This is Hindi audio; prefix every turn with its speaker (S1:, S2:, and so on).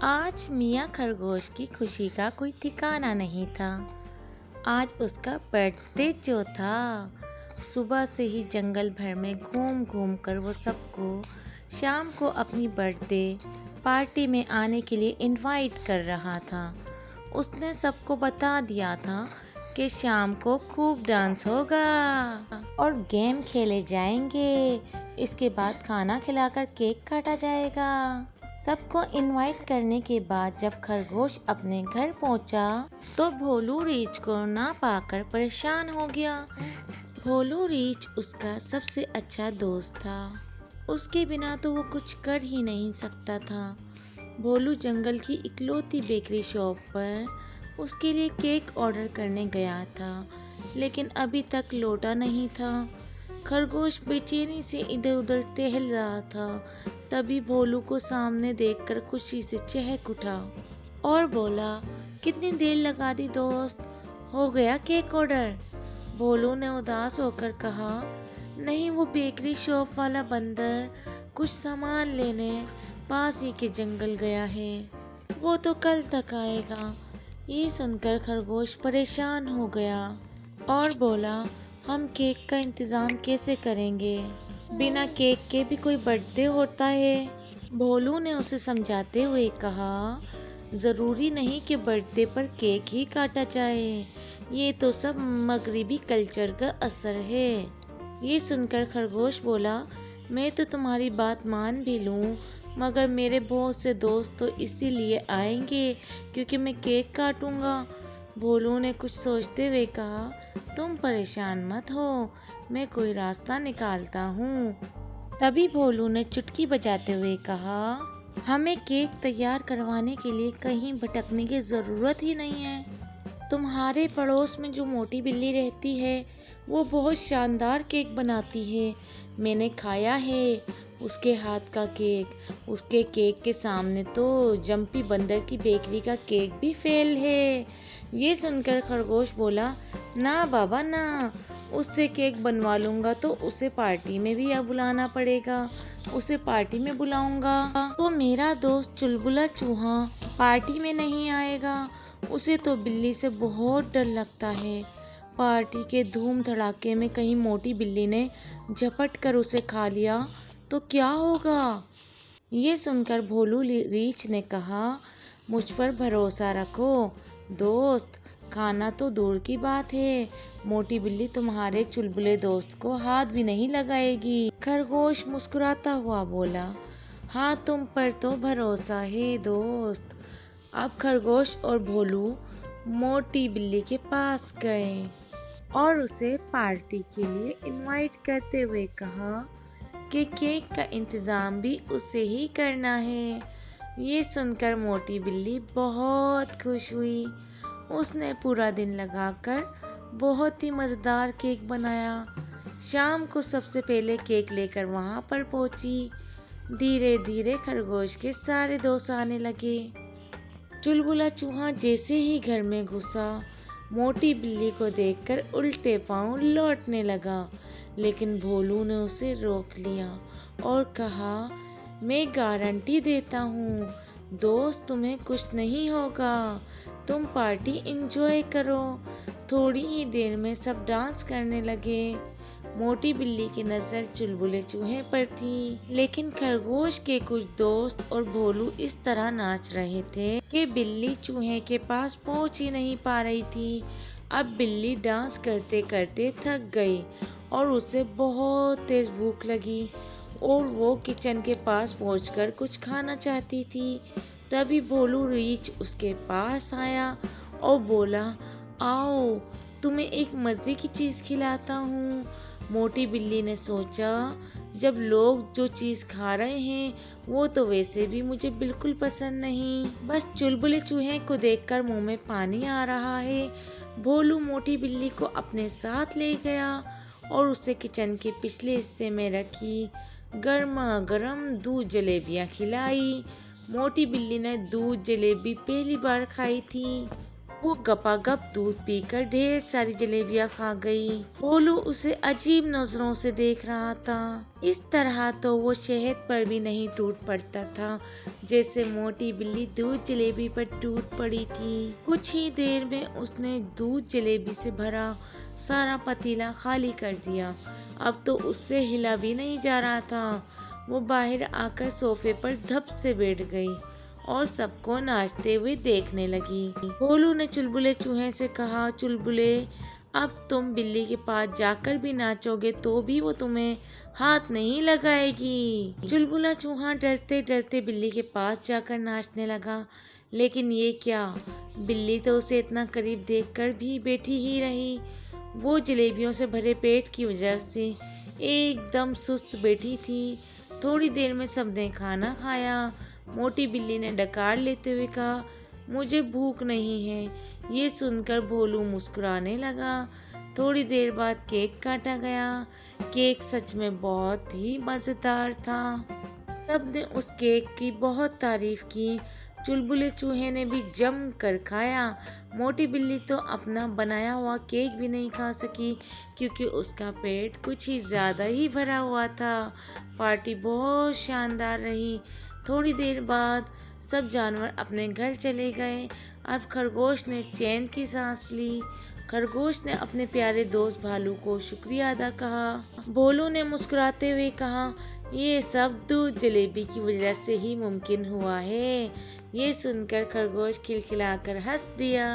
S1: आज मियाँ खरगोश की खुशी का कोई ठिकाना नहीं था। आज उसका बर्थडे जो था। सुबह से ही जंगल भर में घूम घूम कर वो सबको शाम को अपनी बर्थडे पार्टी में आने के लिए इनवाइट कर रहा था। उसने सबको बता दिया था कि शाम को खूब डांस होगा और गेम खेले जाएंगे। इसके बाद खाना खिलाकर केक काटा जाएगा। सबको इनवाइट करने के बाद जब खरगोश अपने घर पहुंचा तो भोलू रीछ को ना पाकर परेशान हो गया। भोलू रीछ उसका सबसे अच्छा दोस्त था। उसके बिना तो वो कुछ कर ही नहीं सकता था। भोलू जंगल की इकलौती बेकरी शॉप पर उसके लिए केक ऑर्डर करने गया था, लेकिन अभी तक लौटा नहीं था। खरगोश बेचैनी से इधर उधर टहल रहा था। तभी भोलू को सामने देखकर खुशी से चहक उठा और बोला, कितनी देर लगा दी दोस्त, हो गया केक ऑर्डर? भोलू ने उदास होकर कहा, नहीं, वो बेकरी शॉप वाला बंदर कुछ सामान लेने पास ही के जंगल गया है, वो तो कल तक आएगा। ये सुनकर खरगोश परेशान हो गया और बोला, हम केक का इंतज़ाम कैसे करेंगे? बिना केक के भी कोई बर्थडे होता है? भोलू ने उसे समझाते हुए कहा, ज़रूरी नहीं कि बर्थडे पर केक ही काटा जाए, ये तो सब मगरिबी कल्चर का असर है। ये सुनकर खरगोश बोला, मैं तो तुम्हारी बात मान भी लूँ, मगर मेरे बहुत से दोस्त तो इसीलिए आएंगे क्योंकि मैं केक काटूंगा। भोलू ने कुछ सोचते हुए कहा, तुम परेशान मत हो, मैं कोई रास्ता निकालता हूँ। तभी भोलू ने चुटकी बजाते हुए कहा, हमें केक तैयार करवाने के लिए कहीं भटकने की ज़रूरत ही नहीं है। तुम्हारे पड़ोस में जो मोटी बिल्ली रहती है वो बहुत शानदार केक बनाती है, मैंने खाया है उसके हाथ का केक। उसके केक के सामने तो जंपी बंदर की बेकरी का केक भी फेल है। ये सुनकर खरगोश बोला, ना बाबा ना, उससे केक बनवा लूँगा तो उसे पार्टी में भी बुलाना पड़ेगा। उसे पार्टी में बुलाऊंगा तो मेरा दोस्त चुलबुला चूहा पार्टी में नहीं आएगा। उसे तो बिल्ली से बहुत डर लगता है। पार्टी के धूम धड़ाके में कहीं मोटी बिल्ली ने झपट कर उसे खा लिया तो क्या होगा? ये सुनकर भोलू रीछ ने कहा, मुझ पर भरोसा रखो दोस्त, खाना तो दूर की बात है, मोटी बिल्ली तुम्हारे चुलबुले दोस्त को हाथ भी नहीं लगाएगी। खरगोश मुस्कुराता हुआ बोला, हाँ, तुम पर तो भरोसा है दोस्त। अब खरगोश और भोलू मोटी बिल्ली के पास गए और उसे पार्टी के लिए इनवाइट करते हुए कहा कि केक का इंतज़ाम भी उसे ही करना है। ये सुनकर मोटी बिल्ली बहुत खुश हुई। उसने पूरा दिन लगाकर बहुत ही मज़ेदार केक बनाया। शाम को सबसे पहले केक लेकर वहाँ पर पहुँची। धीरे धीरे खरगोश के सारे दोस्त आने लगे। चुलबुला चूहा जैसे ही घर में घुसा, मोटी बिल्ली को देखकर उल्टे पांव लौटने लगा, लेकिन भोलू ने उसे रोक लिया और कहा, मैं गारंटी देता हूँ दोस्त, तुम्हें कुछ नहीं होगा, तुम पार्टी एंजॉय करो। थोड़ी ही देर में सब डांस करने लगे। मोटी बिल्ली की नज़र चुलबुले चूहे पर थी, लेकिन खरगोश के कुछ दोस्त और भोलू इस तरह नाच रहे थे कि बिल्ली चूहे के पास पहुंच ही नहीं पा रही थी। अब बिल्ली डांस करते करते थक गई और उसे बहुत तेज भूख लगी और वो किचन के पास पहुंचकर कुछ खाना चाहती थी। तभी भोलू रीछ उसके पास आया और बोला, आओ, तुम्हें एक मज़े की चीज़ खिलाता हूँ। मोटी बिल्ली ने सोचा, जब लोग जो चीज़ खा रहे हैं वो तो वैसे भी मुझे बिल्कुल पसंद नहीं, बस चुलबुले चूहे को देखकर मुंह में पानी आ रहा है। भोलू मोटी बिल्ली को अपने साथ ले गया और उसे किचन के पिछले हिस्से में रखी गर्मा गर्म दूध जलेबियाँ खिलाई। मोटी बिल्ली ने दूध जलेबी पहली बार खाई थी। वो गपागप दूध पीकर ढेर सारी जलेबियां खा गई। भोलू उसे अजीब नजरों से देख रहा था। इस तरह तो वो शहद पर भी नहीं टूट पड़ता था, जैसे मोटी बिल्ली दूध जलेबी पर टूट पड़ी थी। कुछ ही देर में उसने दूध जलेबी से भरा सारा पतीला खाली कर दिया। अब तो उससे हिला भी नहीं जा रहा था। वो बाहर आकर सोफे पर धप से बैठ गई और सबको नाचते हुए देखने लगी। भोलू ने चुलबुले चूहे से कहा, चुलबुले, अब तुम बिल्ली के पास जाकर भी नाचोगे तो भी वो तुम्हें हाथ नहीं लगाएगी। चुलबुला चूहा डरते डरते बिल्ली के पास जाकर नाचने लगा, लेकिन ये क्या, बिल्ली तो उसे इतना करीब देखकर भी बैठी ही रही। वो जलेबियों से भरे पेट की वजह से एकदम सुस्त बैठी थी। थोड़ी देर में सबने खाना खाया। मोटी बिल्ली ने डकार लेते हुए कहा, मुझे भूख नहीं है। ये सुनकर भोलू मुस्कुराने लगा। थोड़ी देर बाद केक काटा गया। केक सच में बहुत ही मज़ेदार था। सबने उस केक की बहुत तारीफ की। चुलबुले चूहे ने भी जम कर खाया। मोटी बिल्ली तो अपना बनाया हुआ केक भी नहीं खा सकी, क्योंकि उसका पेट कुछ ही ज़्यादा ही भरा हुआ था। पार्टी बहुत शानदार रही। थोड़ी देर बाद सब जानवर अपने घर चले गए। अब खरगोश ने चैन की सांस ली। खरगोश ने अपने प्यारे दोस्त भालू को शुक्रिया अदा कहा। भोलू ने मुस्कुराते हुए कहा, ये सब दूध जलेबी की वजह से ही मुमकिन हुआ है। ये सुनकर खरगोश खिलखिलाकर हंस दिया।